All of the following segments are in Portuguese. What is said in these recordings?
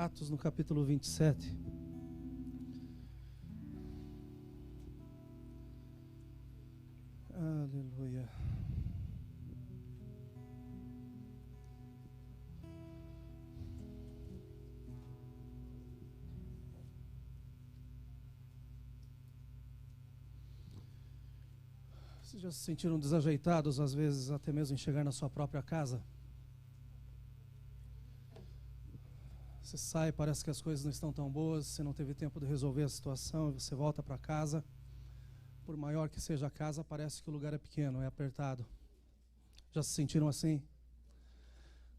Atos no capítulo 27. Aleluia. Vocês já se sentiram desajeitados, às vezes, até mesmo em chegar na sua própria casa? Você sai, parece que as coisas não estão tão boas, você não teve tempo de resolver a situação, e você volta para casa. Por maior que seja a casa, parece que o lugar é pequeno, é apertado. Já se sentiram assim?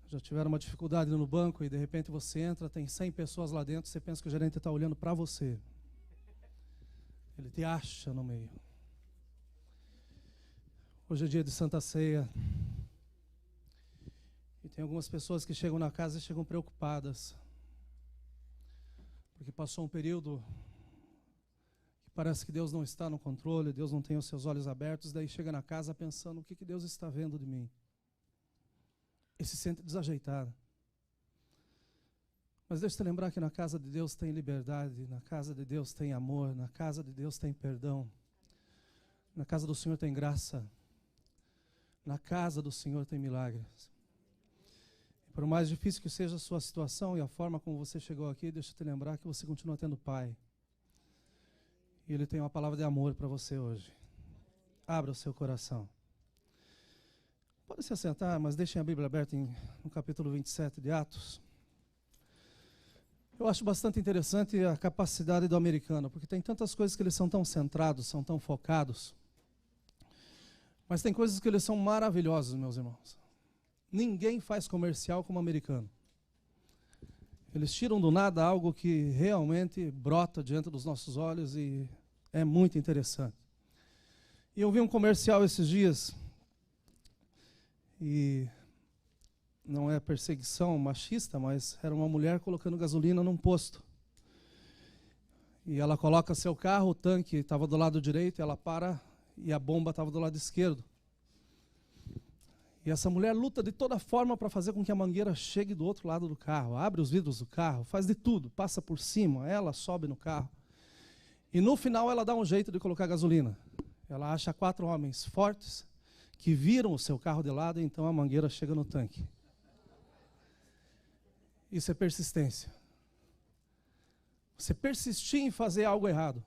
Já tiveram uma dificuldade no banco e de repente você entra, tem 100 pessoas lá dentro, você pensa que o gerente está olhando para você. Ele te acha no meio. Hoje é dia de Santa Ceia. E tem algumas pessoas que chegam na casa e chegam preocupadas. Porque passou um período que parece que Deus não está no controle, Deus não tem os seus olhos abertos, daí chega na casa pensando o que Deus está vendo de mim. E se sente desajeitado. Mas deixa eu te lembrar que na casa de Deus tem liberdade, na casa de Deus tem amor, na casa de Deus tem perdão, na casa do Senhor tem graça, na casa do Senhor tem milagres. Por mais difícil que seja a sua situação e a forma como você chegou aqui, deixa eu te lembrar que você continua tendo Pai. E Ele tem uma palavra de amor para você hoje. Abra o seu coração. Pode se assentar, mas deixem a Bíblia aberta no capítulo 27 de Atos. Eu acho bastante interessante a capacidade do americano, porque tem tantas coisas que eles são tão centrados, são tão focados. Mas tem coisas que eles são maravilhosos, meus irmãos. Ninguém faz comercial como americano. Eles tiram do nada algo que realmente brota diante dos nossos olhos e é muito interessante. E eu vi um comercial esses dias, e não é perseguição machista, mas era uma mulher colocando gasolina num posto. E ela coloca seu carro, o tanque estava do lado direito, ela para e a bomba estava do lado esquerdo. E essa mulher luta de toda forma para fazer com que a mangueira chegue do outro lado do carro. Abre os vidros do carro, faz de tudo, passa por cima, ela sobe no carro. E no final ela dá um jeito de colocar gasolina. Ela acha 4 homens fortes que viram o seu carro de lado e então a mangueira chega no tanque. Isso é persistência. Você persistir em fazer algo errado,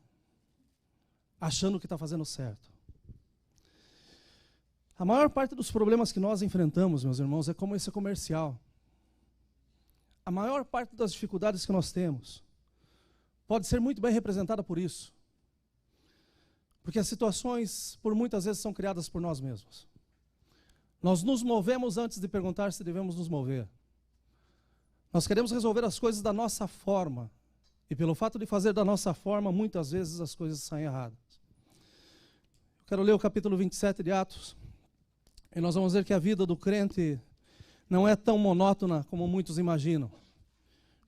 achando que está fazendo certo. A maior parte dos problemas que nós enfrentamos, meus irmãos, é como esse comercial. A maior parte das dificuldades que nós temos pode ser muito bem representada por isso. Porque as situações, por muitas vezes, são criadas por nós mesmos. Nós nos movemos antes de perguntar se devemos nos mover. Nós queremos resolver as coisas da nossa forma. E pelo fato de fazer da nossa forma, muitas vezes as coisas saem erradas. Eu quero ler o capítulo 27 de Atos. E nós vamos ver que a vida do crente não é tão monótona como muitos imaginam.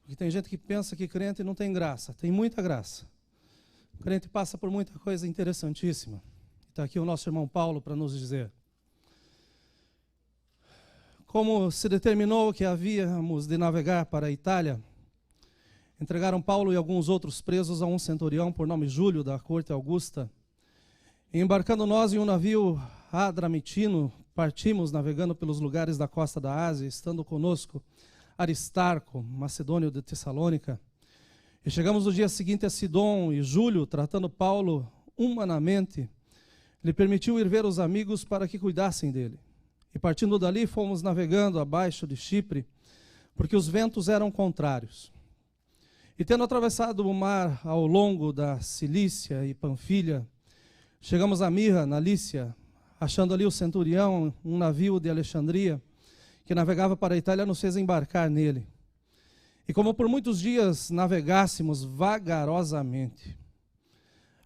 Porque tem gente que pensa que crente não tem graça. Tem muita graça. O crente passa por muita coisa interessantíssima. Está aqui o nosso irmão Paulo para nos dizer. Como se determinou que havíamos de navegar para a Itália, entregaram Paulo e alguns outros presos a um centurião por nome Júlio, da corte Augusta. E embarcando nós em um navio Adramitino, partimos navegando pelos lugares da costa da Ásia, estando conosco Aristarco, macedônio de Tessalônica. E chegamos no dia seguinte a Sidom, e Júlio, tratando Paulo humanamente, lhe permitiu ir ver os amigos para que cuidassem dele. E partindo dali fomos navegando abaixo de Chipre, porque os ventos eram contrários. E tendo atravessado o mar ao longo da Cilícia e Panfilha, chegamos a Mirra, na Lícia, achando ali o centurião, um navio de Alexandria, que navegava para a Itália, nos fez embarcar nele. E como por muitos dias navegássemos vagarosamente,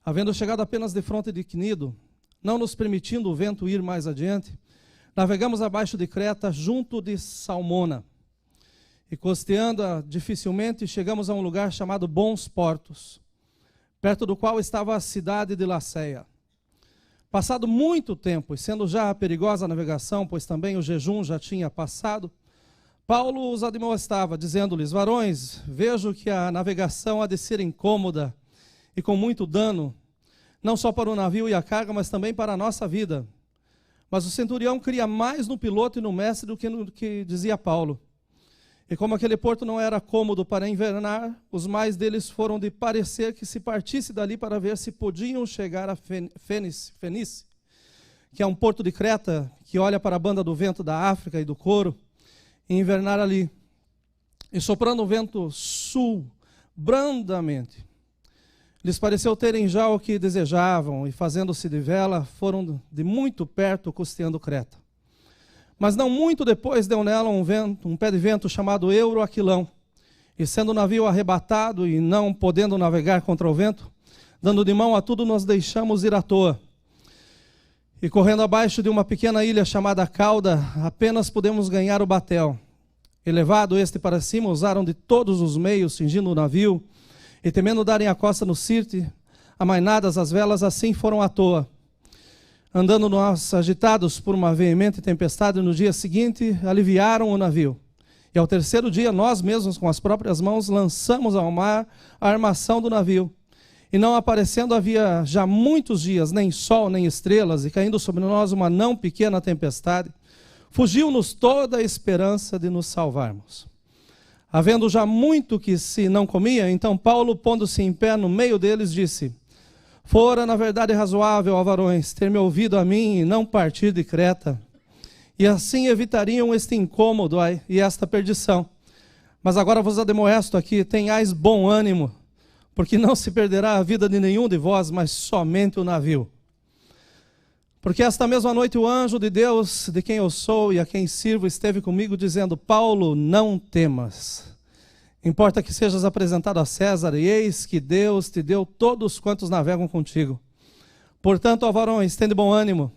havendo chegado apenas de fronte de Cnido, não nos permitindo o vento ir mais adiante, navegamos abaixo de Creta, junto de Salmona. E costeando-a dificilmente, chegamos a um lugar chamado Bons Portos, perto do qual estava a cidade de Laceia. Passado muito tempo, e sendo já perigosa a navegação, pois também o jejum já tinha passado, Paulo os admoestava, dizendo-lhes: varões, vejo que a navegação há de ser incômoda e com muito dano, não só para o navio e a carga, mas também para a nossa vida. Mas o centurião cria mais no piloto e no mestre do que no que dizia Paulo. E como aquele porto não era cômodo para invernar, os mais deles foram de parecer que se partisse dali para ver se podiam chegar a Fenice, que é um porto de Creta, que olha para a banda do vento da África e do Coro, e invernar ali. E soprando o vento sul, brandamente, lhes pareceu terem já o que desejavam, e fazendo-se de vela, foram de muito perto costeando Creta. Mas não muito depois deu nela um pé de vento chamado Euroaquilão, e sendo o navio arrebatado e não podendo navegar contra o vento, dando de mão a tudo, nos deixamos ir à toa. E correndo abaixo de uma pequena ilha chamada Cauda, apenas pudemos ganhar o batel. E levado este para cima, usaram de todos os meios, cingindo o navio, e temendo darem a costa no Sirte, amainadas as velas, assim foram à toa. Andando nós agitados por uma veemente tempestade, no dia seguinte aliviaram o navio. E ao terceiro dia, nós mesmos, com as próprias mãos, lançamos ao mar a armação do navio. E não aparecendo havia já muitos dias, nem sol, nem estrelas, e caindo sobre nós uma não pequena tempestade, fugiu-nos toda a esperança de nos salvarmos. Havendo já muito que se não comia, então Paulo, pondo-se em pé no meio deles, disse: fora, na verdade, razoável, ó varões, ter me ouvido a mim e não partir de Creta, e assim evitariam este incômodo e esta perdição. Mas agora vos admoesto aqui, tenhais bom ânimo, porque não se perderá a vida de nenhum de vós, mas somente o navio. Porque esta mesma noite o anjo de Deus, de quem eu sou e a quem sirvo, esteve comigo, dizendo: Paulo, não temas. Importa que sejas apresentado a César, e eis que Deus te deu todos quantos navegam contigo. Portanto, ó varões, tende bom ânimo,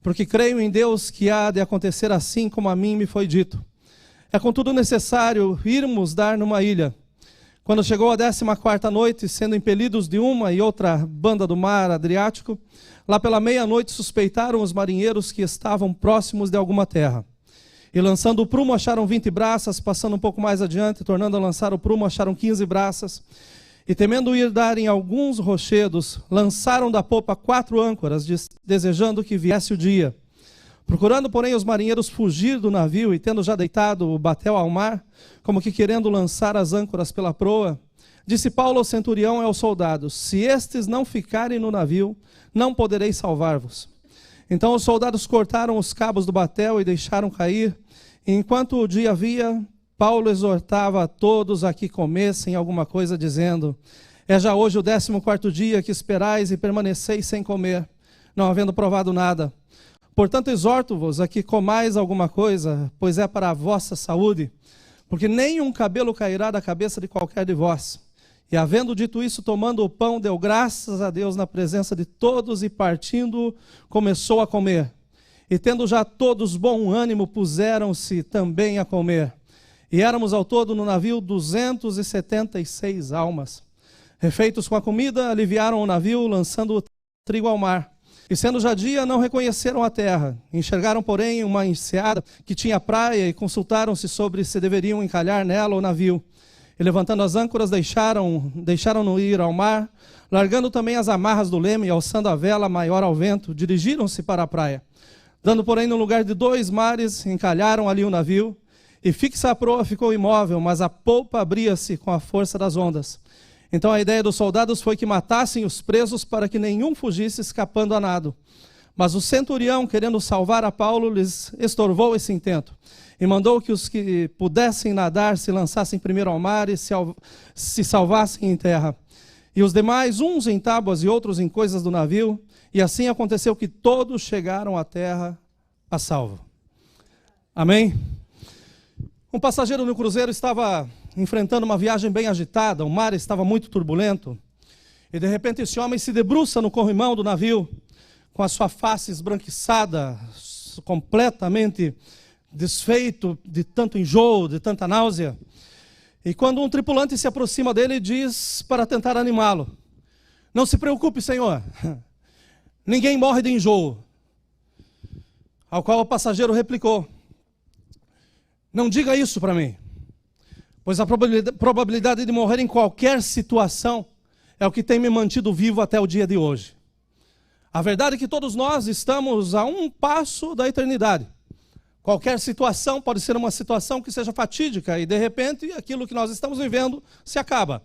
porque creio em Deus que há de acontecer assim como a mim me foi dito. É contudo necessário irmos dar numa ilha. Quando chegou a 14ª noite, sendo impelidos de uma e outra banda do mar Adriático, lá pela meia-noite suspeitaram os marinheiros que estavam próximos de alguma terra. E lançando o prumo acharam 20 braças, passando um pouco mais adiante, tornando a lançar o prumo, acharam 15 braças. E temendo ir dar em alguns rochedos, lançaram da popa 4 âncoras, desejando que viesse o dia. Procurando, porém, os marinheiros fugir do navio, e tendo já deitado o batel ao mar, como que querendo lançar as âncoras pela proa, disse Paulo ao centurião e aos soldados: se estes não ficarem no navio, não poderei salvar-vos. Então os soldados cortaram os cabos do batel e deixaram cair. E enquanto o dia havia, Paulo exortava a todos a que comessem alguma coisa, dizendo: é já hoje o 14º dia que esperais e permaneceis sem comer, não havendo provado nada. Portanto exorto-vos a que comais alguma coisa, pois é para a vossa saúde, porque nem um cabelo cairá da cabeça de qualquer de vós. E havendo dito isso, tomando o pão, deu graças a Deus na presença de todos, e partindo, começou a comer. E tendo já todos bom ânimo, puseram-se também a comer. E éramos ao todo no navio 276 almas. Refeitos com a comida, aliviaram o navio, lançando o trigo ao mar. E sendo já dia, não reconheceram a terra. Enxergaram, porém, uma enseada que tinha praia, e consultaram-se sobre se deveriam encalhar nela o navio. E levantando as âncoras, deixaram-no ir ao mar, largando também as amarras do leme e alçando a vela maior ao vento, dirigiram-se para a praia. Dando, porém, no lugar de 2 mares, encalharam ali o navio, e fixa a proa ficou imóvel, mas a polpa abria-se com a força das ondas. Então a ideia dos soldados foi que matassem os presos para que nenhum fugisse escapando a nado. Mas o centurião, querendo salvar a Paulo, lhes estorvou esse intento. E mandou que os que pudessem nadar se lançassem primeiro ao mar e se salvassem em terra. E os demais, uns em tábuas e outros em coisas do navio. E assim aconteceu que todos chegaram à terra a salvo. Amém? Um passageiro no cruzeiro estava enfrentando uma viagem bem agitada, o mar estava muito turbulento. E de repente esse homem se debruça no corrimão do navio, com a sua face esbranquiçada, completamente desfeito de tanto enjoo, de tanta náusea. E quando um tripulante se aproxima dele, diz para tentar animá-lo: não se preocupe, senhor, ninguém morre de enjoo. Ao qual o passageiro replicou: Não diga isso para mim, pois a probabilidade de morrer em qualquer situação é o que tem me mantido vivo até o dia de hoje. A verdade é que todos nós estamos a um passo da eternidade. Qualquer situação pode ser uma situação que seja fatídica e, de repente, aquilo que nós estamos vivendo se acaba.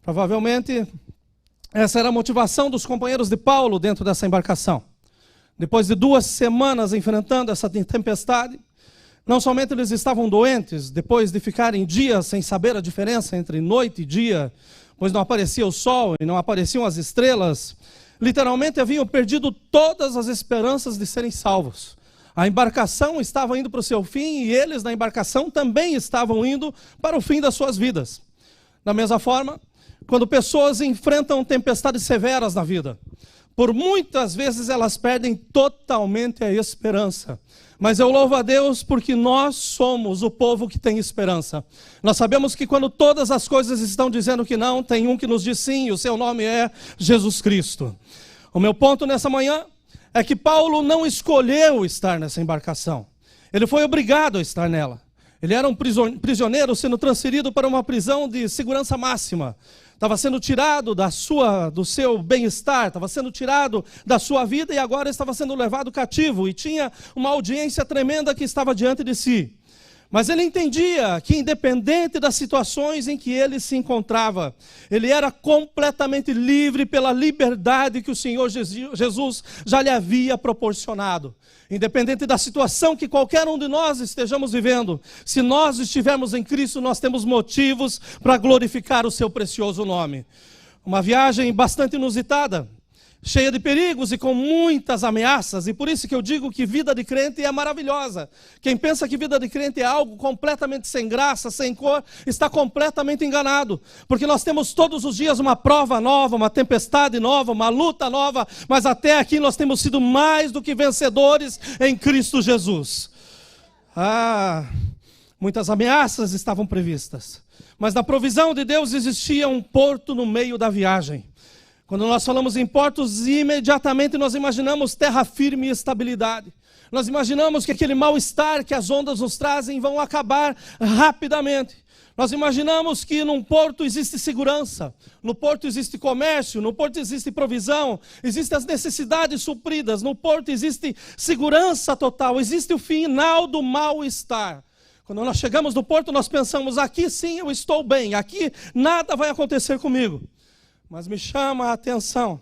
Provavelmente, essa era a motivação dos companheiros de Paulo dentro dessa embarcação. Depois de 2 semanas enfrentando essa tempestade, não somente eles estavam doentes, depois de ficarem dias sem saber a diferença entre noite e dia, pois não aparecia o sol e não apareciam as estrelas, literalmente haviam perdido todas as esperanças de serem salvos. A embarcação estava indo para o seu fim e eles na embarcação também estavam indo para o fim das suas vidas. Da mesma forma, quando pessoas enfrentam tempestades severas na vida, por muitas vezes elas perdem totalmente a esperança. Mas eu louvo a Deus porque nós somos o povo que tem esperança. Nós sabemos que quando todas as coisas estão dizendo que não, tem um que nos diz sim, e o seu nome é Jesus Cristo. O meu ponto nessa manhã é que Paulo não escolheu estar nessa embarcação. Ele foi obrigado a estar nela. Ele era um prisioneiro sendo transferido para uma prisão de segurança máxima. Estava sendo tirado do seu bem-estar, estava sendo tirado da sua vida e agora estava sendo levado cativo. E tinha uma audiência tremenda que estava diante de si. Mas ele entendia que independente das situações em que ele se encontrava, ele era completamente livre pela liberdade que o Senhor Jesus já lhe havia proporcionado. Independente da situação que qualquer um de nós estejamos vivendo, se nós estivermos em Cristo, nós temos motivos para glorificar o seu precioso nome. Uma viagem bastante inusitada, cheia de perigos e com muitas ameaças, e por isso que eu digo que vida de crente é maravilhosa. Quem pensa que vida de crente é algo completamente sem graça, sem cor, está completamente enganado, porque nós temos todos os dias uma prova nova, uma tempestade nova, uma luta nova, mas até aqui nós temos sido mais do que vencedores em Cristo Jesus. Muitas ameaças estavam previstas, mas na provisão de Deus existia um porto no meio da viagem. Quando nós falamos em portos, imediatamente nós imaginamos terra firme e estabilidade. Nós imaginamos que aquele mal-estar que as ondas nos trazem vão acabar rapidamente. Nós imaginamos que num porto existe segurança, no porto existe comércio, no porto existe provisão, existem as necessidades supridas, no porto existe segurança total, existe o final do mal-estar. Quando nós chegamos no porto, nós pensamos, aqui sim eu estou bem, aqui nada vai acontecer comigo. Mas me chama a atenção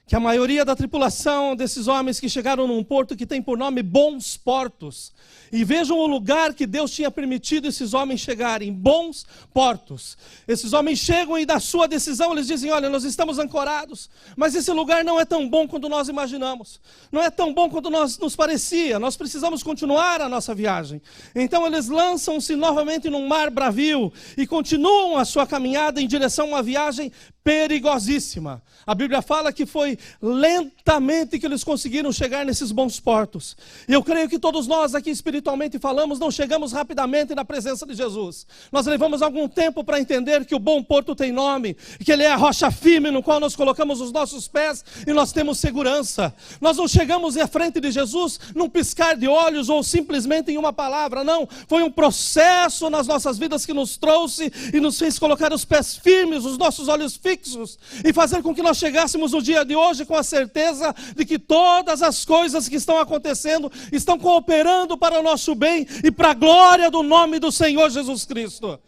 que a maioria da tripulação desses homens que chegaram num porto que tem por nome Bons Portos, e vejam o lugar que Deus tinha permitido esses homens chegarem, Bons Portos. Esses homens chegam e da sua decisão eles dizem, olha, nós estamos ancorados, mas esse lugar não é tão bom quanto nós imaginamos, não é tão bom quanto nos parecia, nós precisamos continuar a nossa viagem. Então eles lançam-se novamente num mar bravio e continuam a sua caminhada em direção a uma viagem perigosíssima. A Bíblia fala que foi lentamente que eles conseguiram chegar nesses bons portos. E eu creio que todos nós aqui espiritualmente falamos, não chegamos rapidamente na presença de Jesus. Nós levamos algum tempo para entender que o bom porto tem nome, que ele é a rocha firme no qual nós colocamos os nossos pés e nós temos segurança. Nós não chegamos à frente de Jesus num piscar de olhos ou simplesmente em uma palavra, não. Foi um processo nas nossas vidas que nos trouxe e nos fez colocar os pés firmes, os nossos olhos fixos e fazer com que nós chegássemos no dia de hoje com a certeza de que todas as coisas que estão acontecendo estão cooperando para o nosso bem e para a glória do nome do Senhor Jesus Cristo.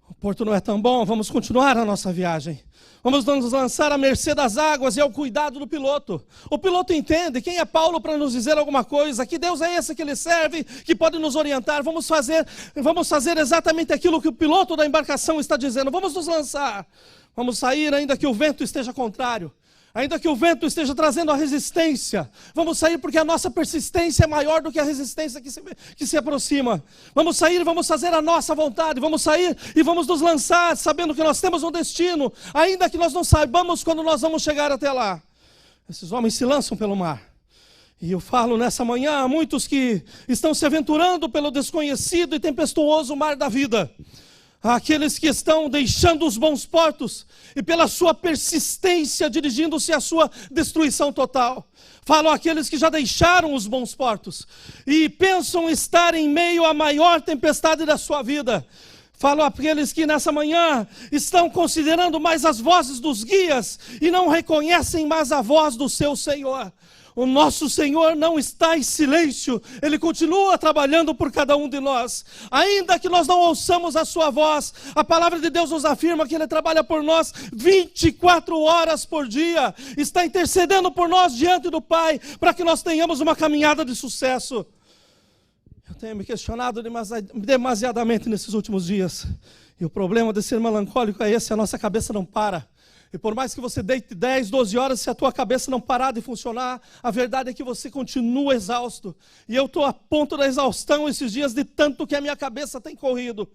O porto não é tão bom, vamos continuar a nossa viagem. Vamos nos lançar à mercê das águas e ao cuidado do piloto. O piloto entende quem é Paulo para nos dizer alguma coisa, que Deus é esse que ele serve, que pode nos orientar. Vamos fazer exatamente aquilo que o piloto da embarcação está dizendo. Vamos nos lançar. Vamos sair ainda que o vento esteja contrário. Ainda que o vento esteja trazendo a resistência, vamos sair porque a nossa persistência é maior do que a resistência que se aproxima. Vamos sair, vamos fazer a nossa vontade, vamos sair e vamos nos lançar, sabendo que nós temos um destino, ainda que nós não saibamos quando nós vamos chegar até lá. Esses homens se lançam pelo mar. E eu falo nessa manhã a muitos que estão se aventurando pelo desconhecido e tempestuoso mar da vida. Aqueles que estão deixando os bons portos e pela sua persistência dirigindo-se à sua destruição total. Falo àqueles que já deixaram os bons portos e pensam estar em meio à maior tempestade da sua vida. Falo àqueles que nessa manhã estão considerando mais as vozes dos guias e não reconhecem mais a voz do seu Senhor. O nosso Senhor não está em silêncio, Ele continua trabalhando por cada um de nós. Ainda que nós não ouçamos a sua voz, a palavra de Deus nos afirma que Ele trabalha por nós 24 horas por dia. Está intercedendo por nós diante do Pai, para que nós tenhamos uma caminhada de sucesso. Eu tenho me questionado demasiadamente nesses últimos dias. E o problema de ser melancólico é esse, a nossa cabeça não para. E por mais que você deite 10, 12 horas, se a tua cabeça não parar de funcionar, a verdade é que você continua exausto. E eu estou a ponto da exaustão esses dias de tanto que a minha cabeça tem corrido.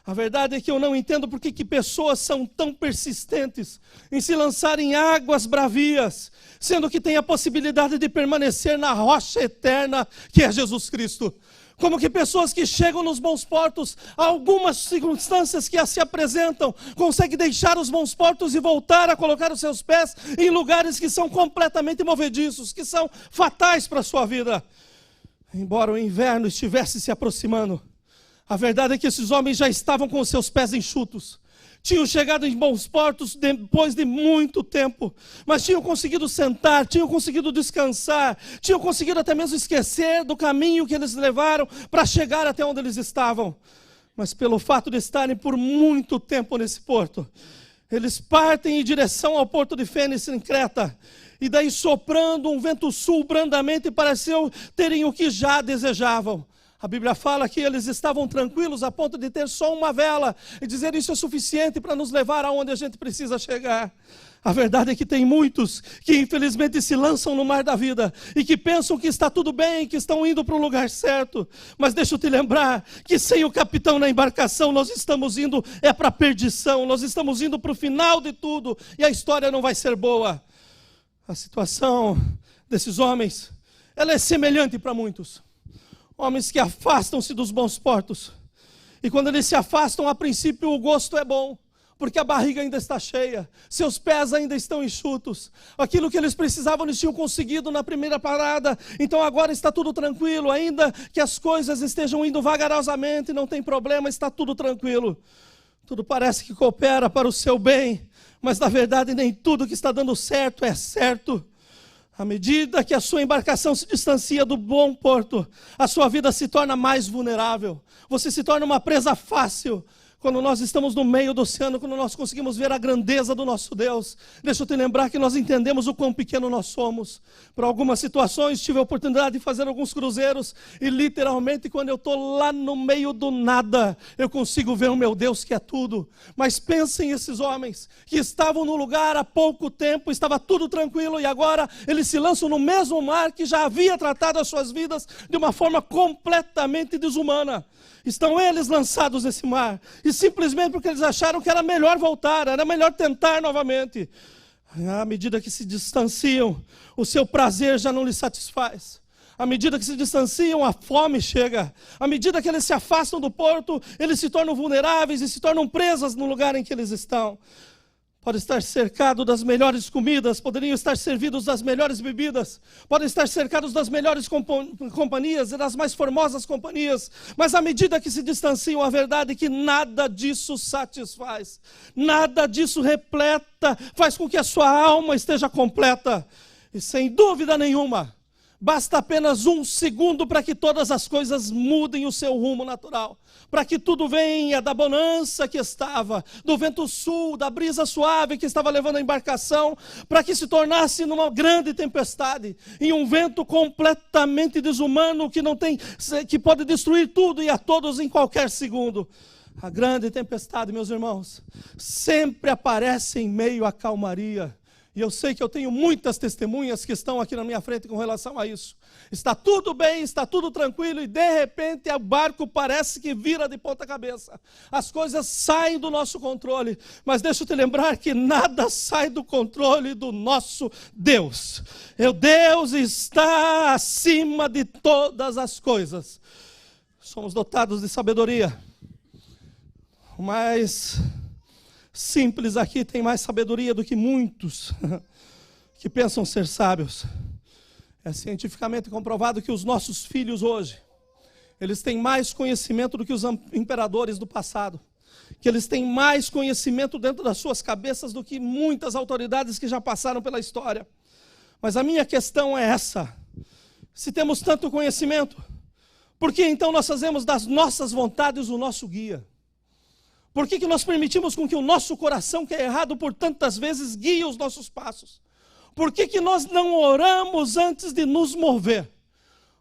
A verdade é que eu não entendo por que pessoas são tão persistentes em se lançar em águas bravias, sendo que tem a possibilidade de permanecer na rocha eterna que é Jesus Cristo. Como que pessoas que chegam nos bons portos, algumas circunstâncias que se apresentam, conseguem deixar os bons portos e voltar a colocar os seus pés em lugares que são completamente movediços, que são fatais para a sua vida. Embora o inverno estivesse se aproximando, a verdade é que esses homens já estavam com os seus pés enxutos. Tinham chegado em bons portos depois de muito tempo, mas tinham conseguido sentar, tinham conseguido descansar, tinham conseguido até mesmo esquecer do caminho que eles levaram para chegar até onde eles estavam. Mas pelo fato de estarem por muito tempo nesse porto, eles partem em direção ao porto de Fênix, em Creta, e daí soprando um vento sul brandamente, pareceu terem o que já desejavam. A Bíblia fala que eles estavam tranquilos a ponto de ter só uma vela e dizer isso é suficiente para nos levar aonde a gente precisa chegar. A verdade é que tem muitos que infelizmente se lançam no mar da vida e que pensam que está tudo bem, que estão indo para o lugar certo. Mas deixa eu te lembrar que sem o capitão na embarcação nós estamos indo para a perdição, nós estamos indo para o final de tudo e a história não vai ser boa. A situação desses homens, ela é semelhante para muitos. Homens que afastam-se dos bons portos. E quando eles se afastam, a princípio o gosto é bom, porque a barriga ainda está cheia, seus pés ainda estão enxutos. Aquilo que eles precisavam, eles tinham conseguido na primeira parada. Então agora está tudo tranquilo, ainda que as coisas estejam indo vagarosamente, não tem problema, está tudo tranquilo. Tudo parece que coopera para o seu bem, mas na verdade nem tudo que está dando certo é certo. À medida que a sua embarcação se distancia do bom porto, a sua vida se torna mais vulnerável. Você se torna uma presa fácil. Quando nós estamos no meio do oceano, quando nós conseguimos ver a grandeza do nosso Deus, deixa eu te lembrar que nós entendemos o quão pequeno nós somos. Por algumas situações, tive a oportunidade de fazer alguns cruzeiros e literalmente quando eu estou lá no meio do nada, eu consigo ver o meu Deus que é tudo. Mas pensem esses homens que estavam no lugar há pouco tempo, estava tudo tranquilo e agora eles se lançam no mesmo mar que já havia tratado as suas vidas de uma forma completamente desumana. Estão eles lançados nesse mar, e simplesmente porque eles acharam que era melhor voltar, era melhor tentar novamente. À medida que se distanciam, o seu prazer já não lhes satisfaz. À medida que se distanciam, a fome chega. À medida que eles se afastam do porto, eles se tornam vulneráveis e se tornam presas no lugar em que eles estão. Pode estar cercado das melhores comidas, poderiam estar servidos das melhores bebidas, podem estar cercados das melhores companhias e das mais formosas companhias, mas à medida que se distanciam, a verdade é que nada disso satisfaz, nada disso repleta, faz com que a sua alma esteja completa. E sem dúvida nenhuma, basta apenas um segundo para que todas as coisas mudem o seu rumo natural. Para que tudo venha da bonança que estava, do vento sul, da brisa suave que estava levando a embarcação, para que se tornasse numa grande tempestade, em um vento completamente desumano que pode destruir tudo e a todos em qualquer segundo. A grande tempestade, meus irmãos, sempre aparece em meio à calmaria. E eu sei que eu tenho muitas testemunhas que estão aqui na minha frente com relação a isso. Está tudo bem, está tudo tranquilo e de repente o barco parece que vira de ponta cabeça. As coisas saem do nosso controle, mas deixa eu te lembrar que nada sai do controle do nosso Deus. O Deus está acima de todas as coisas. Somos dotados de sabedoria. O mais simples aqui tem mais sabedoria do que muitos que pensam ser sábios. É cientificamente comprovado que os nossos filhos hoje, eles têm mais conhecimento do que os imperadores do passado. Que eles têm mais conhecimento dentro das suas cabeças do que muitas autoridades que já passaram pela história. Mas a minha questão é essa: se temos tanto conhecimento, por que então nós fazemos das nossas vontades o nosso guia? Por que nós permitimos com que o nosso coração, que é errado por tantas vezes, guie os nossos passos? Por que nós não oramos antes de nos mover?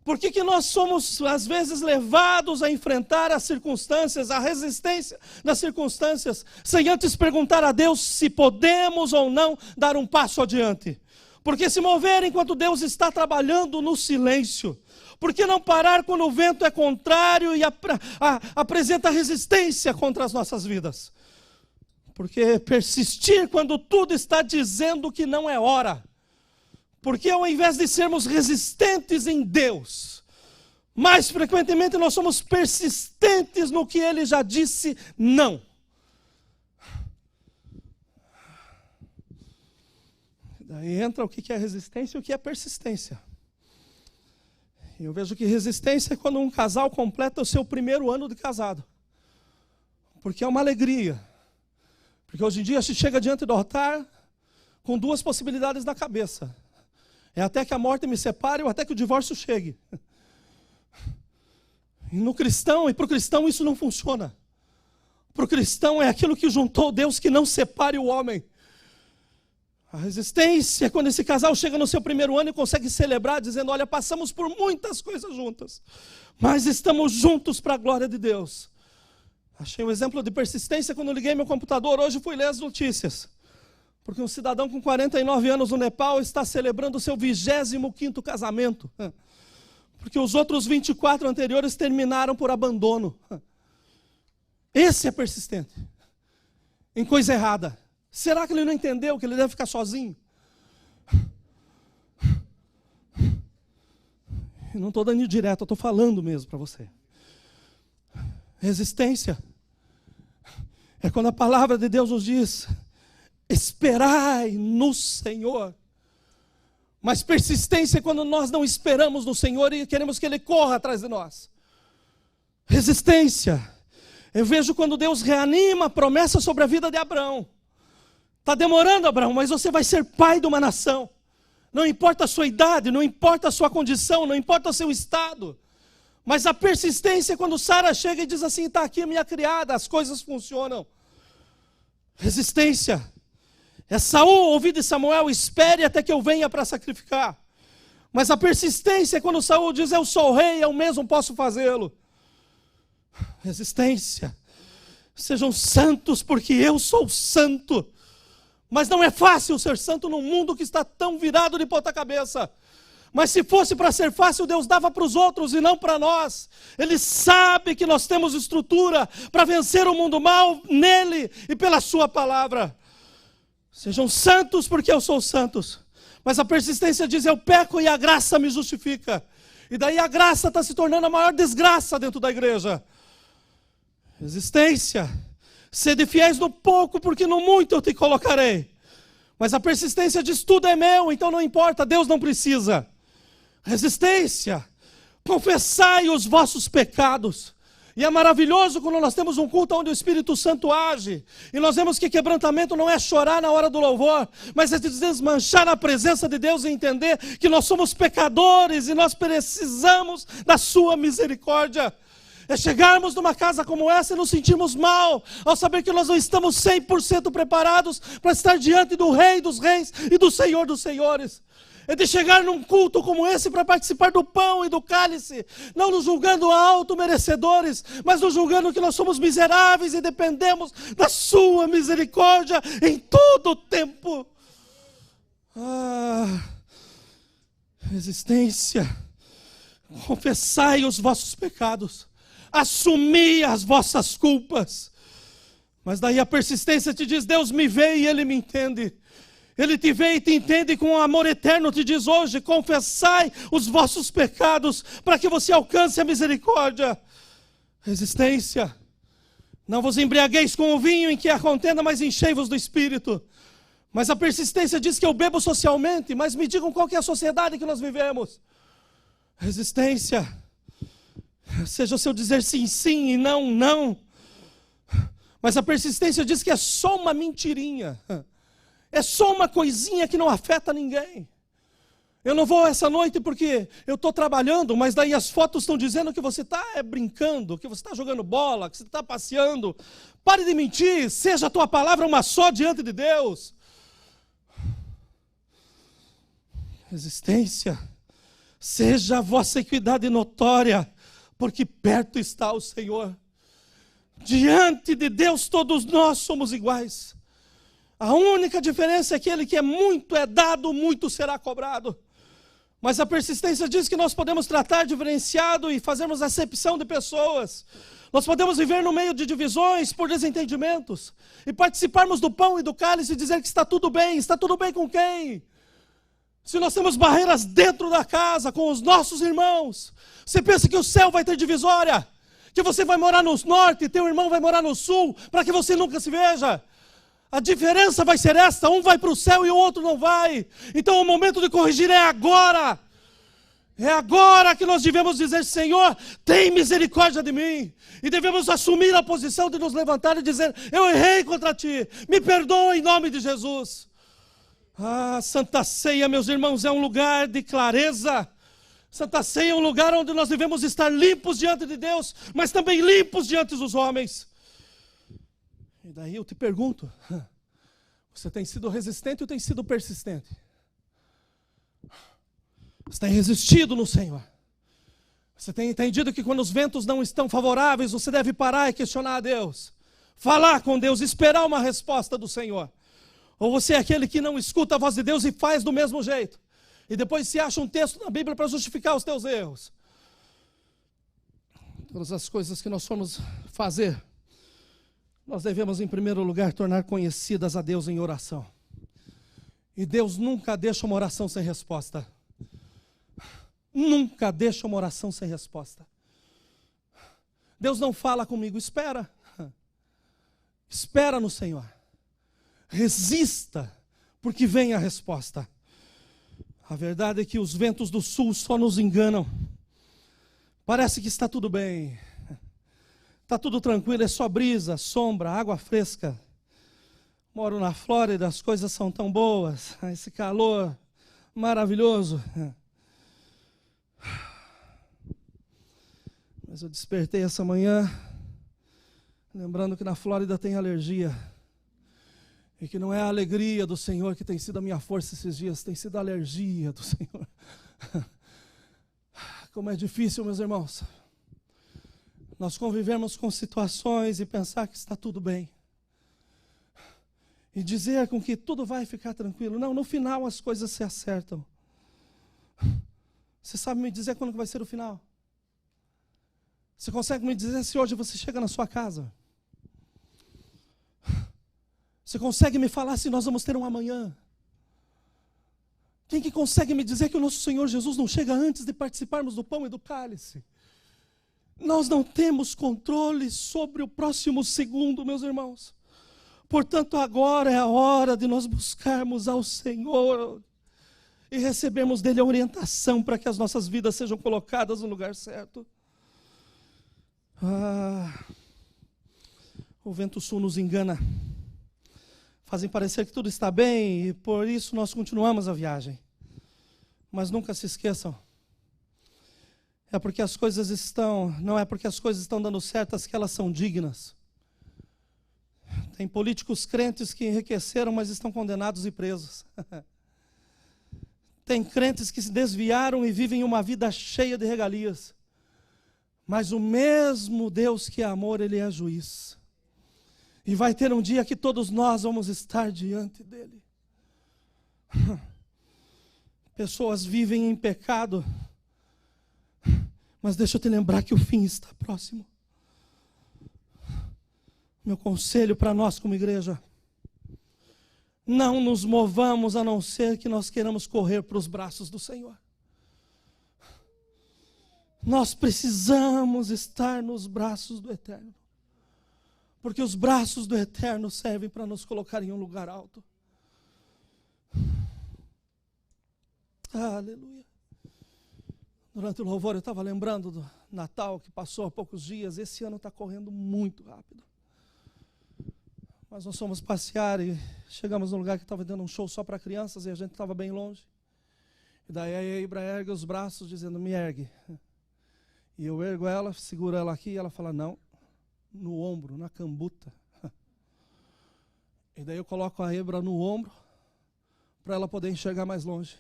Por que nós somos, às vezes, levados a enfrentar as circunstâncias, a resistência das circunstâncias, sem antes perguntar a Deus se podemos ou não dar um passo adiante? Por que se mover enquanto Deus está trabalhando no silêncio? Por que não parar quando o vento é contrário e apresenta resistência contra as nossas vidas? Por que persistir quando tudo está dizendo que não é hora? Porque ao invés de sermos resistentes em Deus, mais frequentemente nós somos persistentes no que Ele já disse não. Daí entra o que é resistência e o que é persistência. Eu vejo que resistência é quando um casal completa o seu primeiro ano de casado. Porque é uma alegria. Porque hoje em dia se chega diante do altar com duas possibilidades na cabeça. É até que a morte me separe ou até que o divórcio chegue. E no cristão, e para o cristão isso não funciona. Para o cristão é aquilo que juntou Deus, que não separe o homem. A resistência é quando esse casal chega no seu primeiro ano e consegue celebrar, dizendo: olha, passamos por muitas coisas juntas, mas estamos juntos para a glória de Deus. Achei um exemplo de persistência quando eu liguei meu computador. Hoje fui ler as notícias. Porque um cidadão com 49 anos no Nepal está celebrando o seu 25º casamento. Porque os outros 24 anteriores terminaram por abandono. Esse é persistente em coisa errada. Será que ele não entendeu que ele deve ficar sozinho? Eu não estou dando direto, eu estou falando mesmo para você. Resistência é quando a palavra de Deus nos diz: esperai no Senhor. Mas persistência é quando nós não esperamos no Senhor e queremos que Ele corra atrás de nós. Resistência, eu vejo quando Deus reanima a promessa sobre a vida de Abraão. Está demorando, Abraão, mas você vai ser pai de uma nação. Não importa a sua idade, não importa a sua condição, não importa o seu estado. Mas a persistência é quando Sara chega e diz assim: está aqui a minha criada, as coisas funcionam. Resistência é Saul ouvir de Samuel: espere até que eu venha para sacrificar. Mas a persistência é quando Saul diz: eu sou rei, eu mesmo posso fazê-lo. Resistência, sejam santos porque eu sou santo. Mas não é fácil ser santo num mundo que está tão virado de ponta cabeça. Mas se fosse para ser fácil, Deus dava para os outros e não para nós. Ele sabe que nós temos estrutura para vencer o mundo mal nele e pela sua palavra. Sejam santos porque eu sou santos. Mas a persistência diz: eu peco e a graça me justifica. E daí a graça está se tornando a maior desgraça dentro da igreja. Resistência. Sede fiéis no pouco, porque no muito eu te colocarei. Mas a persistência diz: tudo é meu, então não importa, Deus não precisa. Resistência. Confessai os vossos pecados. E é maravilhoso quando nós temos um culto onde o Espírito Santo age. E nós vemos que quebrantamento não é chorar na hora do louvor, mas é desmanchar na presença de Deus e entender que nós somos pecadores e nós precisamos da sua misericórdia. É chegarmos numa casa como essa e nos sentirmos mal, ao saber que nós não estamos 100% preparados para estar diante do Rei dos Reis e do Senhor dos Senhores. É de chegar num culto como esse para participar do pão e do cálice, não nos julgando auto-merecedores, mas nos julgando que nós somos miseráveis e dependemos da sua misericórdia em todo o tempo. Resistência. Confessai os vossos pecados. Assumi as vossas culpas. Mas daí a persistência te diz: Deus me vê e Ele me entende. Ele te vê e te entende com amor eterno. Te diz hoje: confessai os vossos pecados para que você alcance a misericórdia. Resistência. Não vos embriagueis com o vinho em que há contenda, mas enchei-vos do Espírito. Mas a persistência diz que eu bebo socialmente, mas me digam qual que é a sociedade que nós vivemos. Resistência. Seja o seu dizer sim, sim e não, não. Mas a persistência diz que é só uma mentirinha. É só uma coisinha que não afeta ninguém. Eu não vou essa noite porque eu estou trabalhando, mas daí as fotos estão dizendo que você está brincando, que você está jogando bola, que você está passeando. Pare de mentir, seja a tua palavra uma só diante de Deus. Resistência. Seja a vossa equidade notória, porque perto está o Senhor. Diante de Deus todos nós somos iguais. A única diferença é que aquele que é muito é dado, muito será cobrado. Mas a persistência diz que nós podemos tratar diferenciado e fazermos acepção de pessoas. Nós podemos viver no meio de divisões por desentendimentos e participarmos do pão e do cálice e dizer que está tudo bem com quem? Se nós temos barreiras dentro da casa com os nossos irmãos, você pensa que o céu vai ter divisória? Que você vai morar no norte e teu irmão vai morar no sul, para que você nunca se veja? A diferença vai ser esta, um vai para o céu e o outro não vai. Então o momento de corrigir é agora. É agora que nós devemos dizer, Senhor, tem misericórdia de mim. E devemos assumir a posição de nos levantar e dizer, eu errei contra ti, me perdoa em nome de Jesus. Ah, Santa Ceia, meus irmãos, é um lugar de clareza. Santa Ceia é um lugar onde nós devemos estar limpos diante de Deus, mas também limpos diante dos homens. E daí eu te pergunto, você tem sido resistente ou tem sido persistente? Você tem resistido no Senhor? Você tem entendido que quando os ventos não estão favoráveis, você deve parar e questionar a Deus? Falar com Deus, esperar uma resposta do Senhor? Ou você é aquele que não escuta a voz de Deus e faz do mesmo jeito? E depois se acha um texto na Bíblia para justificar os teus erros? Todas as coisas que nós formos fazer, nós devemos, em primeiro lugar, tornar conhecidas a Deus em oração. E Deus nunca deixa uma oração sem resposta. Nunca deixa uma oração sem resposta. Deus não fala comigo, espera. Espera no Senhor. Resista, porque vem a resposta. A verdade é que os ventos do sul só nos enganam. Parece que está tudo bem. Está tudo tranquilo, é só brisa, sombra, água fresca. Moro na Flórida, as coisas são tão boas. Esse calor maravilhoso. Mas eu despertei essa manhã, lembrando que na Flórida tem alergia. E que não é a alegria do Senhor que tem sido a minha força esses dias, tem sido a alergia do Senhor. Como é difícil, meus irmãos, nós convivemos com situações e pensar que está tudo bem. E dizer com que tudo vai ficar tranquilo. Não, no final as coisas se acertam. Você sabe me dizer quando vai ser o final? Você consegue me dizer se hoje você chega na sua casa? Você consegue me falar se nós vamos ter um amanhã? Quem que consegue me dizer que o nosso Senhor Jesus não chega antes de participarmos do pão e do cálice? Nós não temos controle sobre o próximo segundo, meus irmãos. Portanto, agora é a hora de nós buscarmos ao Senhor e recebermos dele a orientação para que as nossas vidas sejam colocadas no lugar certo. O vento sul nos engana. Fazem parecer que tudo está bem e por isso nós continuamos a viagem. Mas nunca se esqueçam. Não é porque as coisas estão dando certas que elas são dignas. Tem políticos crentes que enriqueceram, mas estão condenados e presos. Tem crentes que se desviaram e vivem uma vida cheia de regalias. Mas o mesmo Deus que é amor, Ele é juiz. E vai ter um dia que todos nós vamos estar diante dEle. Pessoas vivem em pecado. Mas deixa eu te lembrar que o fim está próximo. Meu conselho para nós como igreja: não nos movamos a não ser que nós queiramos correr para os braços do Senhor. Nós precisamos estar nos braços do Eterno. Porque os braços do Eterno servem para nos colocar em um lugar alto. Aleluia. Durante o louvor eu estava lembrando do Natal que passou há poucos dias. Esse ano está correndo muito rápido. Mas nós fomos passear e chegamos num lugar que estava dando um show só para crianças e a gente estava bem longe. E daí a Ibra ergue os braços dizendo, me ergue. E eu ergo ela, seguro ela aqui e ela fala, não, no ombro, na cambuta. E daí eu coloco a Ibra no ombro para ela poder enxergar mais longe.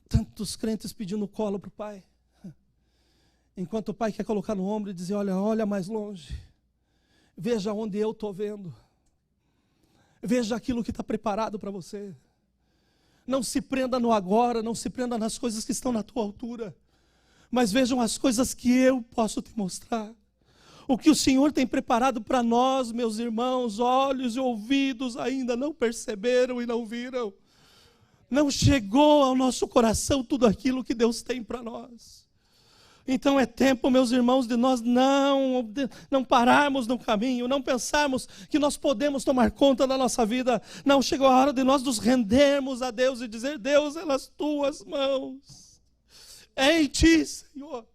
Tantos crentes pedindo colo para o pai. Enquanto o pai quer colocar no ombro e dizer, olha mais longe. Veja onde eu estou vendo. Veja aquilo que está preparado para você. Não se prenda no agora, não se prenda nas coisas que estão na tua altura. Mas vejam as coisas que eu posso te mostrar. O que o Senhor tem preparado para nós, meus irmãos, olhos e ouvidos ainda não perceberam e não viram. Não chegou ao nosso coração tudo aquilo que Deus tem para nós. Então é tempo, meus irmãos, de nós não pararmos no caminho, não pensarmos que nós podemos tomar conta da nossa vida. Não, chegou a hora de nós nos rendermos a Deus e dizer, Deus, é nas tuas mãos. É em ti, Senhor,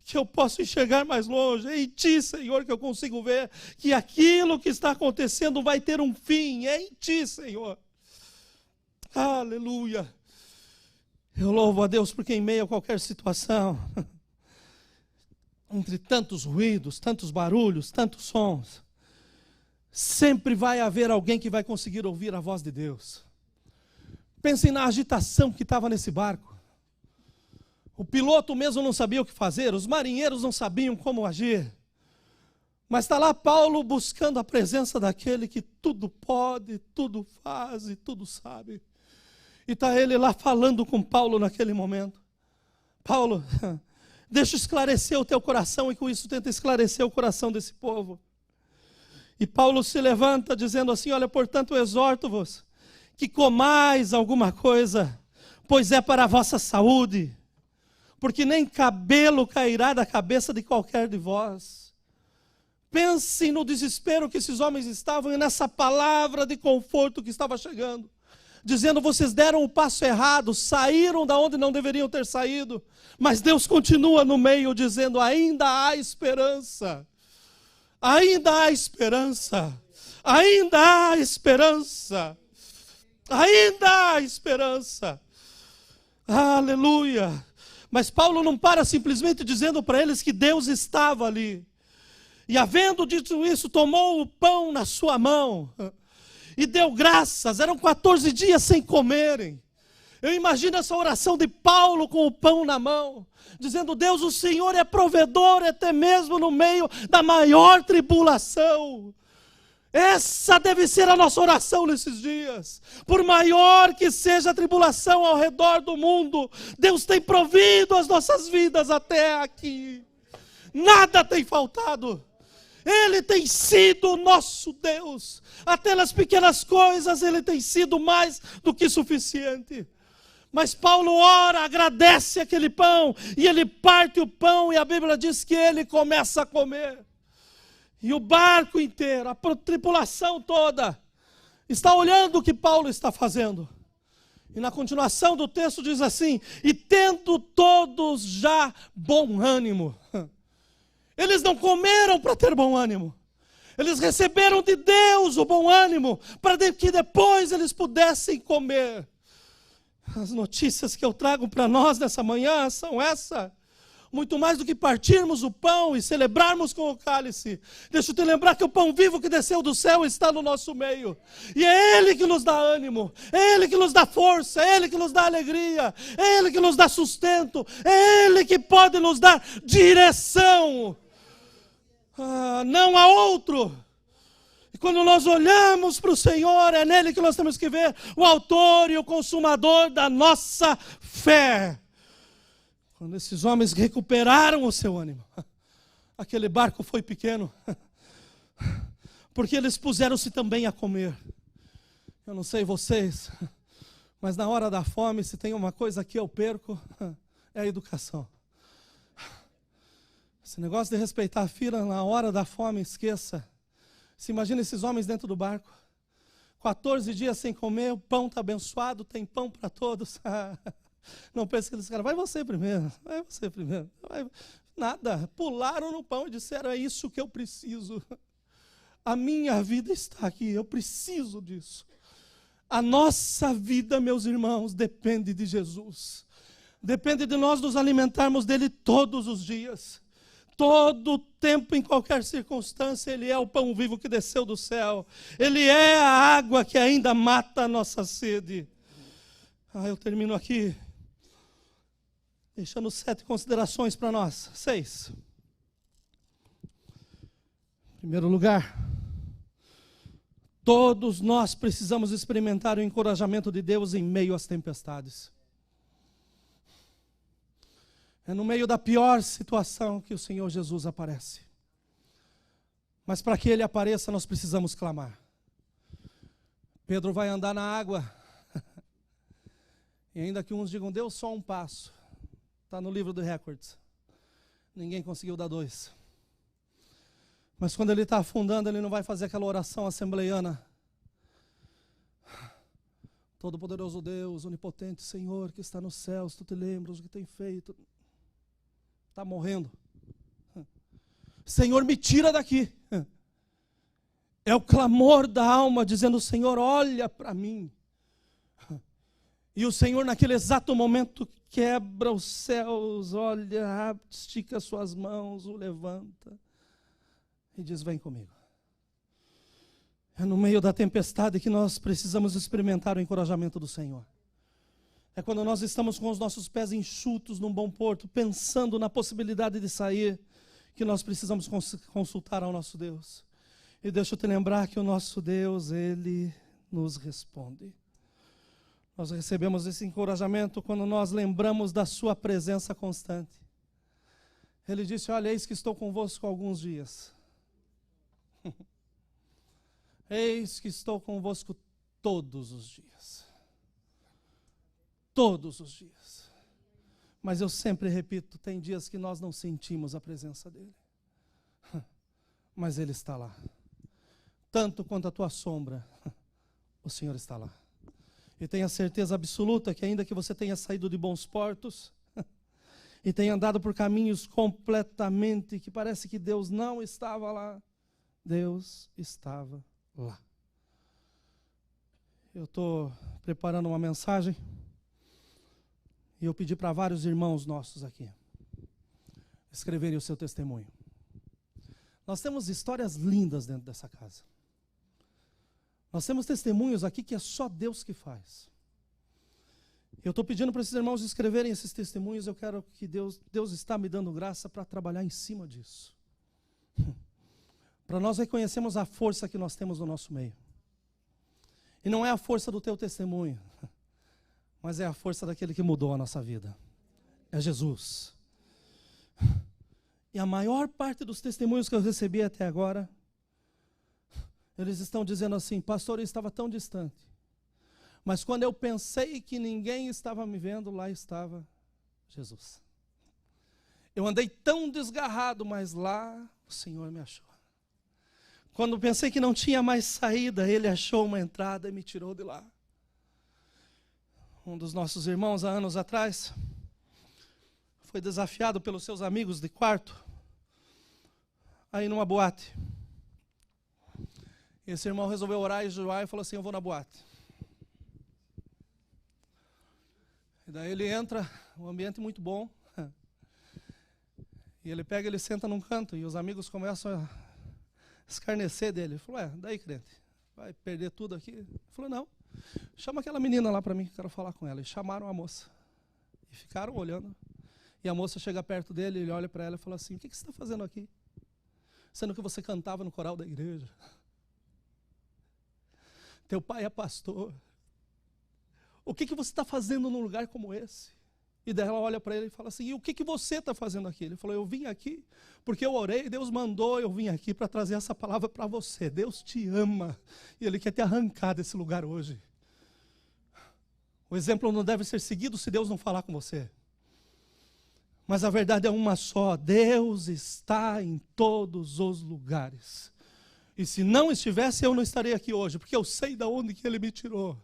que eu posso enxergar mais longe. É em ti, Senhor, que eu consigo ver que aquilo que está acontecendo vai ter um fim. É em ti, Senhor. Aleluia. Eu louvo a Deus porque em meio a qualquer situação, entre tantos ruídos, tantos barulhos, tantos sons, sempre vai haver alguém que vai conseguir ouvir a voz de Deus. Pensem na agitação que estava nesse barco. O piloto mesmo não sabia o que fazer, os marinheiros não sabiam como agir. Mas está lá Paulo buscando a presença daquele que tudo pode, tudo faz e tudo sabe. E está ele lá falando com Paulo naquele momento. Paulo, deixa eu esclarecer o teu coração e com isso tenta esclarecer o coração desse povo. E Paulo se levanta dizendo assim, olha, portanto eu exorto-vos que comais alguma coisa, pois é para a vossa saúde, porque nem cabelo cairá da cabeça de qualquer de vós. Pensem no desespero que esses homens estavam e nessa palavra de conforto que estava chegando. Dizendo, vocês deram o passo errado, saíram da onde não deveriam ter saído. Mas Deus continua no meio dizendo, ainda há esperança. Ainda há esperança. Ainda há esperança. Ainda há esperança. Aleluia. Mas Paulo não para simplesmente dizendo para eles que Deus estava ali. E havendo dito isso, tomou o pão na sua mão e deu graças. Eram 14 dias sem comerem. Eu imagino essa oração de Paulo com o pão na mão, dizendo, Deus, o Senhor é provedor até mesmo no meio da maior tribulação. Essa deve ser a nossa oração nesses dias. Por maior que seja a tribulação ao redor do mundo, Deus tem provido as nossas vidas até aqui. Nada tem faltado. Ele tem sido o nosso Deus. Até nas pequenas coisas Ele tem sido mais do que suficiente. Mas Paulo ora, agradece aquele pão, e ele parte o pão, e a Bíblia diz que ele começa a comer. E o barco inteiro, a tripulação toda, está olhando o que Paulo está fazendo. E na continuação do texto diz assim, e tendo todos já bom ânimo. Eles não comeram para ter bom ânimo. Eles receberam de Deus o bom ânimo, para que depois eles pudessem comer. As notícias que eu trago para nós nessa manhã são essa. Muito mais do que partirmos o pão e celebrarmos com o cálice. Deixa eu te lembrar que o pão vivo que desceu do céu está no nosso meio. E é Ele que nos dá ânimo, é Ele que nos dá força, é Ele que nos dá alegria, é Ele que nos dá sustento, é Ele que pode nos dar direção. Não há outro. E quando nós olhamos para o Senhor, é nele que nós temos que ver o autor e o consumador da nossa fé. Quando esses homens recuperaram o seu ânimo, aquele barco foi pequeno, porque eles puseram-se também a comer. Eu não sei vocês, mas na hora da fome, se tem uma coisa que eu perco, é a educação. Esse negócio de respeitar a fila na hora da fome, esqueça. Se imagina esses homens dentro do barco. 14 dias sem comer, o pão está abençoado, tem pão para todos. Não pense que eles caras, vai você primeiro. Nada, pularam no pão e disseram, é isso que eu preciso. A minha vida está aqui, eu preciso disso. A nossa vida, meus irmãos, depende de Jesus. Depende de nós nos alimentarmos dele todos os dias. Todo tempo, em qualquer circunstância, ele é o pão vivo que desceu do céu. Ele é a água que ainda mata a nossa sede. Eu termino aqui, deixando 7 considerações para nós. 6. Em primeiro lugar, todos nós precisamos experimentar o encorajamento de Deus em meio às tempestades. É no meio da pior situação que o Senhor Jesus aparece. Mas para que Ele apareça, nós precisamos clamar. Pedro vai andar na água. E ainda que uns digam, deu só um passo. Está no livro do Records. Ninguém conseguiu dar 2. Mas quando ele está afundando, ele não vai fazer aquela oração assembleiana. Todo-poderoso Deus, onipotente Senhor, que está nos céus, Tu te lembras o que tem feito. Está morrendo. Senhor, me tira daqui. É o clamor da alma dizendo, Senhor, olha para mim. E o Senhor naquele exato momento quebra os céus, olha, estica as suas mãos, o levanta e diz, vem comigo. É no meio da tempestade que nós precisamos experimentar o encorajamento do Senhor. É quando nós estamos com os nossos pés enxutos num bom porto, pensando na possibilidade de sair, que nós precisamos consultar ao nosso Deus. E deixa eu te lembrar que o nosso Deus, Ele nos responde. Nós recebemos esse encorajamento quando nós lembramos da sua presença constante. Ele disse, olha, eis que estou convosco alguns dias. Eis que estou convosco todos os dias. Todos os dias. Mas eu sempre repito, tem dias que nós não sentimos a presença dEle. Mas Ele está lá. Tanto quanto a tua sombra, o Senhor está lá. E tenha certeza absoluta que ainda que você tenha saído de bons portos, e tenha andado por caminhos completamente, que parece que Deus não estava lá, Deus estava lá. Eu estou preparando uma mensagem, e eu pedi para vários irmãos nossos aqui escreverem o seu testemunho. Nós temos histórias lindas dentro dessa casa. Nós temos testemunhos aqui que é só Deus que faz. Eu estou pedindo para esses irmãos escreverem esses testemunhos. Eu quero que Deus está me dando graça para trabalhar em cima disso. Para nós reconhecermos a força que nós temos no nosso meio. E não é a força do teu testemunho, mas é a força daquele que mudou a nossa vida. É Jesus. E a maior parte dos testemunhos que eu recebi até agora, eles estão dizendo assim, pastor, eu estava tão distante. Mas quando eu pensei que ninguém estava me vendo, lá estava Jesus. Eu andei tão desgarrado, mas lá o Senhor me achou. Quando pensei que não tinha mais saída, Ele achou uma entrada e me tirou de lá. Um dos nossos irmãos, há anos atrás, foi desafiado pelos seus amigos de quarto, aí numa boate. Esse irmão resolveu orar e jejuar e falou assim, eu vou na boate. E daí ele entra, um ambiente muito bom. E ele pega, ele senta num canto e os amigos começam a escarnecer dele. Ele falou, daí crente, vai perder tudo aqui? Ele falou, não, chama aquela menina lá para mim que eu quero falar com ela. E chamaram a moça. E ficaram olhando. E a moça chega perto dele, ele olha para ela e fala assim, o que você está fazendo aqui? Sendo que você cantava no coral da igreja. Teu pai é pastor. O que você está fazendo num lugar como esse? E daí ela olha para ele e fala assim, e o que você está fazendo aqui? Ele falou, eu vim aqui porque eu orei, Deus mandou, eu vim aqui para trazer essa palavra para você. Deus te ama e Ele quer te arrancar desse lugar hoje. O exemplo não deve ser seguido se Deus não falar com você. Mas a verdade é uma só: Deus está em todos os lugares. E se não estivesse, eu não estaria aqui hoje, porque eu sei de onde que Ele me tirou.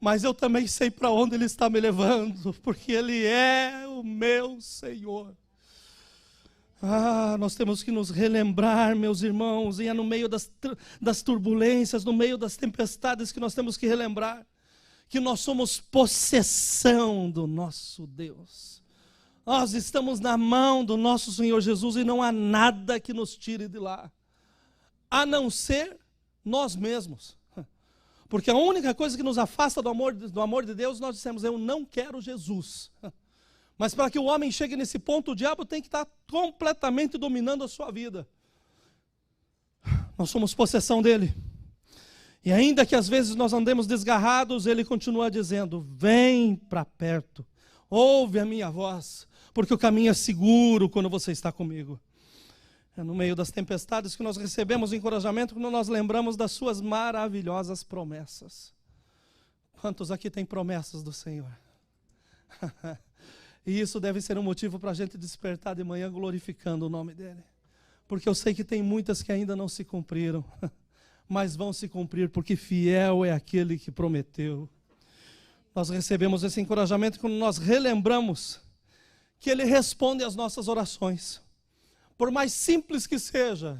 Mas eu também sei para onde Ele está me levando, porque Ele é o meu Senhor. Nós temos que nos relembrar, meus irmãos, e é no meio das turbulências, no meio das tempestades que nós temos que relembrar que nós somos possessão do nosso Deus. Nós estamos na mão do nosso Senhor Jesus e não há nada que nos tire de lá, a não ser nós mesmos. Porque a única coisa que nos afasta do amor de Deus, nós dissemos: eu não quero Jesus. Mas para que o homem chegue nesse ponto, o diabo tem que estar completamente dominando a sua vida. Nós somos possessão dele. E ainda que às vezes nós andemos desgarrados, ele continua dizendo: vem para perto, ouve a minha voz, porque o caminho é seguro quando você está comigo. É no meio das tempestades que nós recebemos encorajamento, quando nós lembramos das suas maravilhosas promessas. Quantos aqui têm promessas do Senhor? E isso deve ser um motivo para a gente despertar de manhã glorificando o nome dEle. Porque eu sei que tem muitas que ainda não se cumpriram, mas vão se cumprir, porque fiel é aquele que prometeu. Nós recebemos esse encorajamento quando nós relembramos que Ele responde às nossas orações. Por mais simples que seja,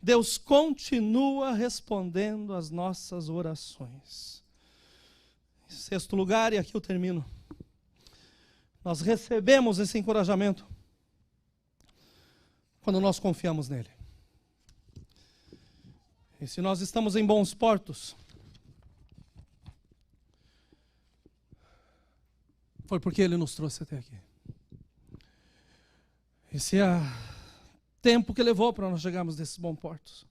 Deus continua respondendo às nossas orações. Em sexto lugar, e aqui eu termino, nós recebemos esse encorajamento quando nós confiamos nele. E se nós estamos em bons portos, foi porque Ele nos trouxe até aqui. Esse é tempo que levou para nós chegarmos nesses bons portos.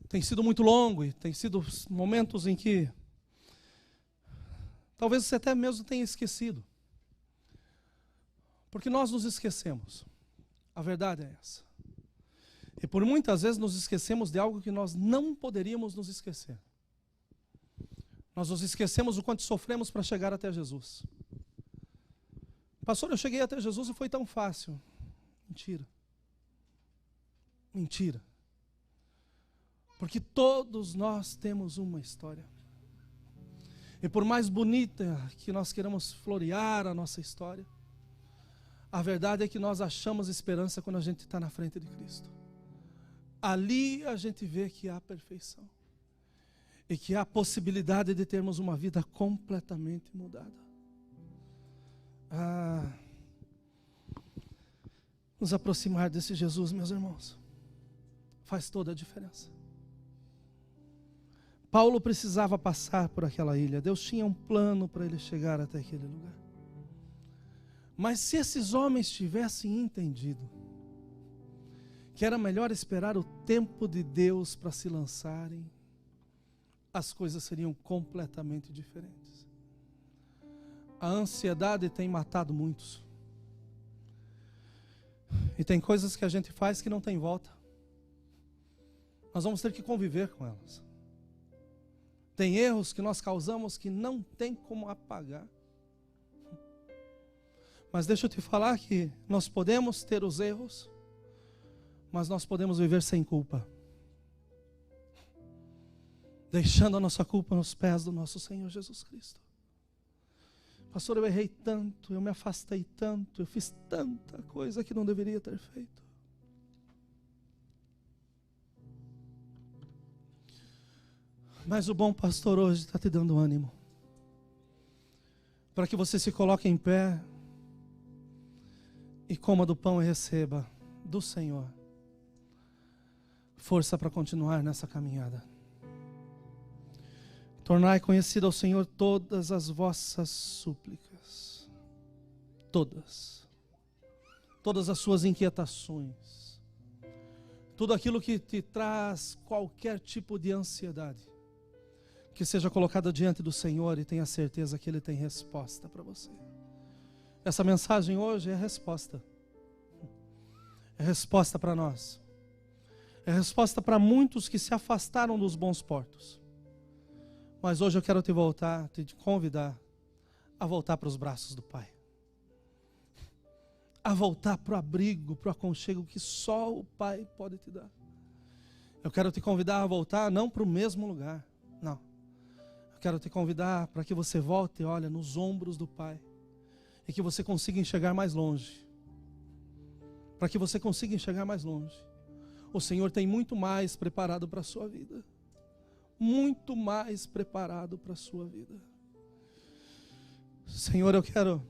Tem sido muito longo e tem sido momentos em que talvez você até mesmo tenha esquecido. Porque nós nos esquecemos. A verdade é essa. E por muitas vezes nos esquecemos de algo que nós não poderíamos nos esquecer. Nós nos esquecemos o quanto sofremos para chegar até Jesus. Pastor, eu cheguei até Jesus e foi tão fácil. Mentira. Mentira. Porque todos nós temos uma história. E por mais bonita que nós queiramos florear a nossa história, a verdade é que nós achamos esperança quando a gente está na frente de Cristo. Ali a gente vê que há perfeição. E que há possibilidade de termos uma vida completamente mudada. Nos aproximar desse Jesus, meus irmãos, faz toda a diferença. Paulo precisava passar por aquela ilha. Deus tinha um plano para ele chegar até aquele lugar. Mas se esses homens tivessem entendido que era melhor esperar o tempo de Deus para se lançarem, as coisas seriam completamente diferentes. A ansiedade tem matado muitos. E tem coisas que a gente faz que não tem volta. Nós vamos ter que conviver com elas. Tem erros que nós causamos que não tem como apagar. Mas deixa eu te falar que nós podemos ter os erros, mas nós podemos viver sem culpa. Deixando a nossa culpa nos pés do nosso Senhor Jesus Cristo. Pastor, eu errei tanto, eu me afastei tanto, eu fiz tanta coisa que não deveria ter feito. Mas o bom pastor hoje está te dando ânimo, para que você se coloque em pé e coma do pão e receba do Senhor força para continuar nessa caminhada. Tornai conhecida ao Senhor todas as vossas súplicas, todas as suas inquietações, tudo aquilo que te traz qualquer tipo de ansiedade, que seja colocada diante do Senhor e tenha certeza que Ele tem resposta para você. Essa mensagem hoje é resposta. É resposta para nós. É resposta para muitos que se afastaram dos bons portos. Mas hoje eu quero te convidar a voltar para os braços do Pai. a voltar para o abrigo, para o aconchego que só o Pai pode te dar. Eu quero te convidar a voltar não para o mesmo lugar, não. Eu quero te convidar para que você volte, olha, nos ombros do Pai, e que você consiga enxergar mais longe. Para que você consiga enxergar mais longe. O Senhor tem muito mais preparado para a sua vida. Muito mais preparado para a sua vida. Senhor, eu quero